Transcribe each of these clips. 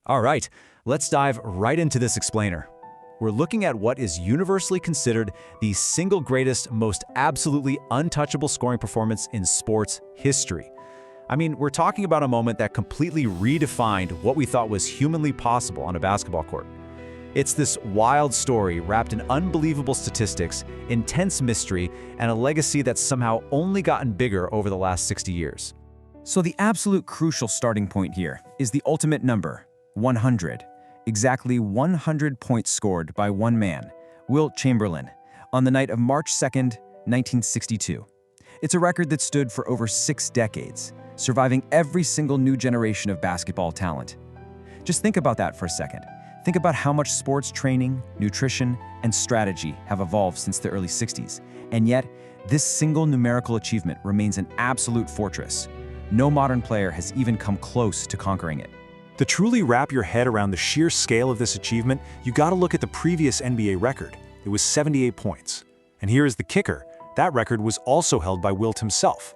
All right, let's dive right into this explainer. We're looking at what is universally considered the single greatest, most absolutely untouchable scoring performance in sports history. I mean, we're talking about a moment that completely redefined what we thought was humanly possible on a basketball court. It's this wild story wrapped in unbelievable statistics, intense mystery, and a legacy that's somehow only gotten bigger over the last 60 years. So the absolute crucial starting point here is the ultimate number, 100. Exactly 100 points scored by one man, Wilt Chamberlain, on the night of March 2nd, 1962. It's a record that stood for over 6 decades, surviving every single new generation of basketball talent. Just think about that for a second. Think about how much sports training, nutrition, and strategy have evolved since the early 60s. And yet, this single numerical achievement remains an absolute fortress. No modern player has even come close to conquering it. To truly wrap your head around the sheer scale of this achievement, you gotta look at the previous NBA record. It was 78 points. And here is the kicker. That record was also held by Wilt himself.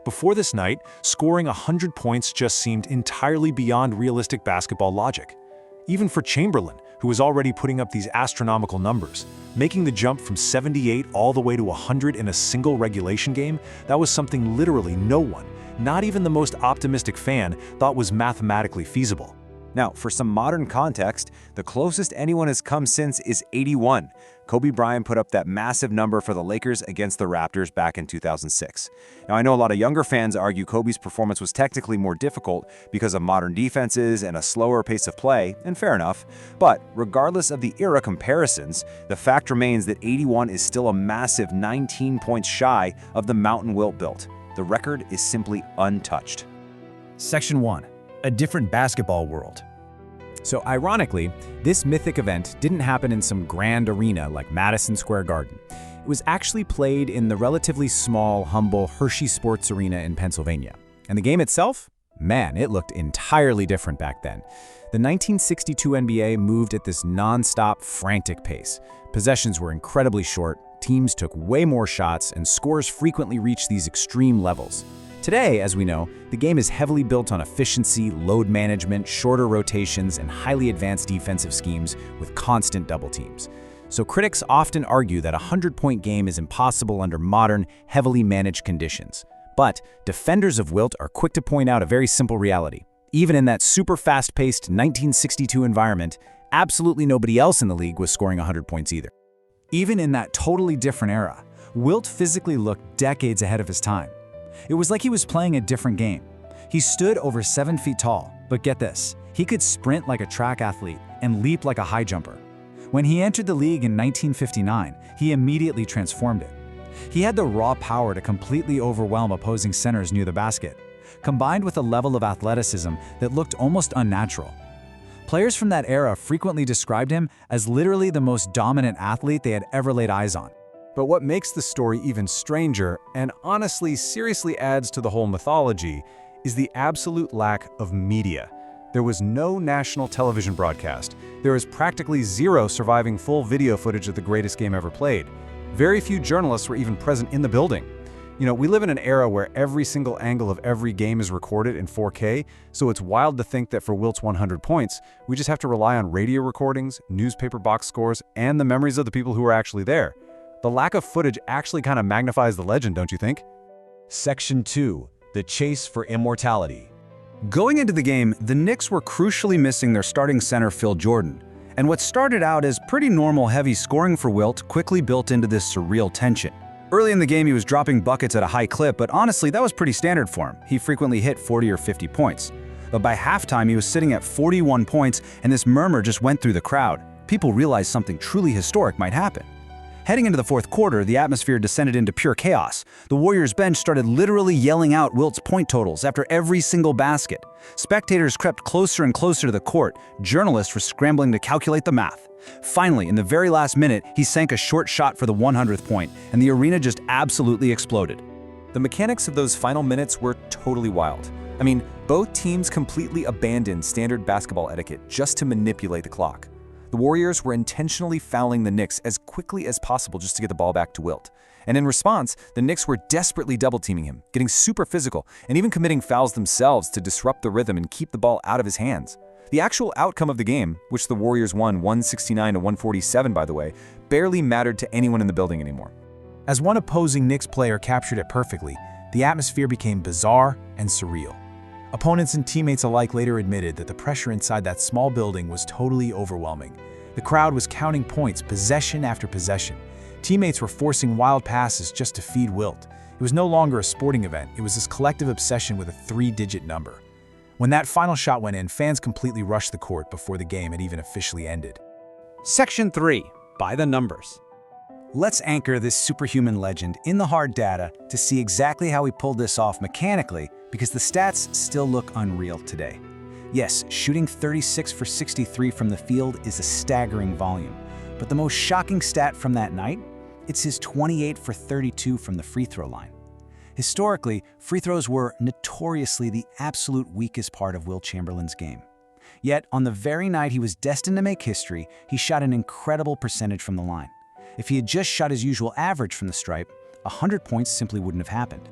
Before this night, scoring 100 points just seemed entirely beyond realistic basketball logic. Even for Chamberlain, who was already putting up these astronomical numbers, making the jump from 78 all the way to 100 in a single regulation game, that was something literally no one, not even the most optimistic fan, thought was mathematically feasible. Now, for some modern context, the closest anyone has come since is 81. Kobe Bryant put up that massive number for the Lakers against the Raptors back in 2006. Now, I know a lot of younger fans argue Kobe's performance was technically more difficult because of modern defenses and a slower pace of play, and fair enough. But regardless of the era comparisons, the fact remains that 81 is still a massive 19 points shy of the mountain Wilt built. The record is simply untouched. Section 1. A different basketball world. So ironically, this mythic event didn't happen in some grand arena like Madison Square Garden. It was actually played in the relatively small, humble Hershey Sports Arena in Pennsylvania. And the game itself? Man, it looked entirely different back then. The 1962 NBA moved at this non-stop, frantic pace. Possessions were incredibly short, teams took way more shots, and scores frequently reached these extreme levels. Today, as we know, the game is heavily built on efficiency, load management, shorter rotations, and highly advanced defensive schemes with constant double teams. So critics often argue that a 100-point game is impossible under modern, heavily managed conditions. But defenders of Wilt are quick to point out a very simple reality. Even in that super fast-paced 1962 environment, absolutely nobody else in the league was scoring 100 points either. Even in that totally different era, Wilt physically looked decades ahead of his time. It was like he was playing a different game. He stood over 7 feet tall, but get this, he could sprint like a track athlete and leap like a high jumper. When he entered the league in 1959, he immediately transformed it. He had the raw power to completely overwhelm opposing centers near the basket, combined with a level of athleticism that looked almost unnatural. Players from that era frequently described him as literally the most dominant athlete they had ever laid eyes on. But what makes the story even stranger, and honestly seriously adds to the whole mythology, is the absolute lack of media. There was no national television broadcast. There is practically zero surviving full video footage of the greatest game ever played. Very few journalists were even present in the building. You know, we live in an era where every single angle of every game is recorded in 4K, so it's wild to think that for Wilt's 100 points, we just have to rely on radio recordings, newspaper box scores, and the memories of the people who were actually there. The lack of footage actually kind of magnifies the legend, don't you think? Section 2. The chase for immortality. Going into the game, the Knicks were crucially missing their starting center Phil Jordan. And what started out as pretty normal heavy scoring for Wilt quickly built into this surreal tension. Early in the game, he was dropping buckets at a high clip, but honestly, that was pretty standard for him. He frequently hit 40 or 50 points. But by halftime, he was sitting at 41 points, and this murmur just went through the crowd. People realized something truly historic might happen. Heading into the fourth quarter, the atmosphere descended into pure chaos. The Warriors bench started literally yelling out Wilt's point totals after every single basket. Spectators crept closer and closer to the court. Journalists were scrambling to calculate the math. Finally, in the very last minute, he sank a short shot for the 100th point, and the arena just absolutely exploded. The mechanics of those final minutes were totally wild. I mean, both teams completely abandoned standard basketball etiquette just to manipulate the clock. The Warriors were intentionally fouling the Knicks as quickly as possible just to get the ball back to Wilt. And in response, the Knicks were desperately double-teaming him, getting super physical, and even committing fouls themselves to disrupt the rhythm and keep the ball out of his hands. The actual outcome of the game, which the Warriors won 169 to 147 by the way, barely mattered to anyone in the building anymore. As one opposing Knicks player captured it perfectly, the atmosphere became bizarre and surreal. Opponents and teammates alike later admitted that the pressure inside that small building was totally overwhelming. The crowd was counting points, possession after possession. Teammates were forcing wild passes just to feed Wilt. It was no longer a sporting event, it was this collective obsession with a 3-digit number. When that final shot went in, fans completely rushed the court before the game had even officially ended. Section 3. By the numbers. Let's anchor this superhuman legend in the hard data to see exactly how he pulled this off mechanically, because the stats still look unreal today. Yes, shooting 36 for 63 from the field is a staggering volume, but the most shocking stat from that night? It's his 28 for 32 from the free throw line. Historically, free throws were notoriously the absolute weakest part of Wilt Chamberlain's game. Yet, on the very night he was destined to make history, he shot an incredible percentage from the line. If he had just shot his usual average from the stripe, 100 points simply wouldn't have happened.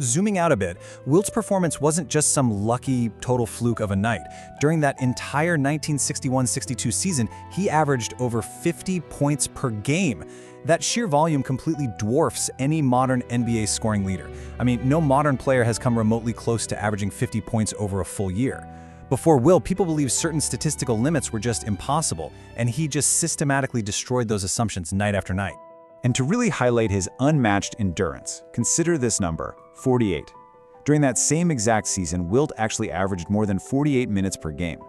Zooming out a bit, Wilt's performance wasn't just some lucky, total fluke of a night. During that entire 1961-62 season, he averaged over 50 points per game. That sheer volume completely dwarfs any modern NBA scoring leader. I mean, no modern player has come remotely close to averaging 50 points over a full year. Before Wilt, people believed certain statistical limits were just impossible, and he just systematically destroyed those assumptions night after night. And to really highlight his unmatched endurance, consider this number, 48. During that same exact season, Wilt actually averaged more than 48 minutes per game.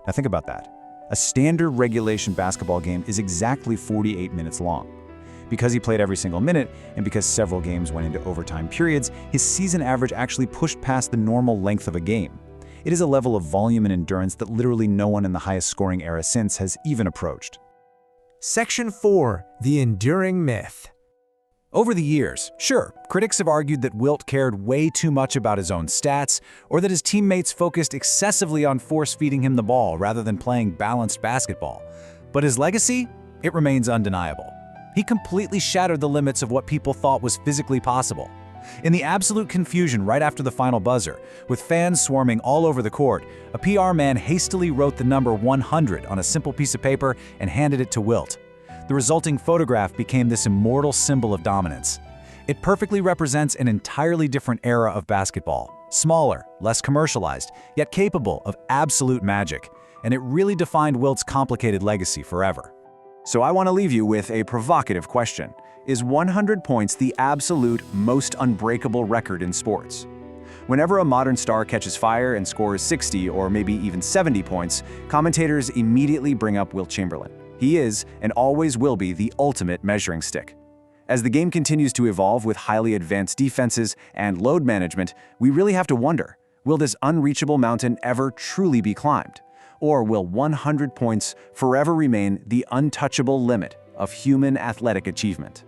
Now think about that. A standard regulation basketball game is exactly 48 minutes long. Because he played every single minute, and because several games went into overtime periods, his season average actually pushed past the normal length of a game. It is a level of volume and endurance that literally no one in the highest scoring era since has even approached. Section 4. The Enduring Myth. Over the years, sure, critics have argued that Wilt cared way too much about his own stats, or that his teammates focused excessively on force-feeding him the ball rather than playing balanced basketball. But his legacy? It remains undeniable. He completely shattered the limits of what people thought was physically possible. In the absolute confusion right after the final buzzer, with fans swarming all over the court, a PR man hastily wrote the number 100 on a simple piece of paper and handed it to Wilt. The resulting photograph became this immortal symbol of dominance. It perfectly represents an entirely different era of basketball. Smaller, less commercialized, yet capable of absolute magic. And it really defined Wilt's complicated legacy forever. So I want to leave you with a provocative question. Is 100 points the absolute most unbreakable record in sports? Whenever a modern star catches fire and scores 60 or maybe even 70 points, commentators immediately bring up Wilt Chamberlain. He is, and always will be, the ultimate measuring stick. As the game continues to evolve with highly advanced defenses and load management, we really have to wonder, will this unreachable mountain ever truly be climbed? Or will 100 points forever remain the untouchable limit of human athletic achievement?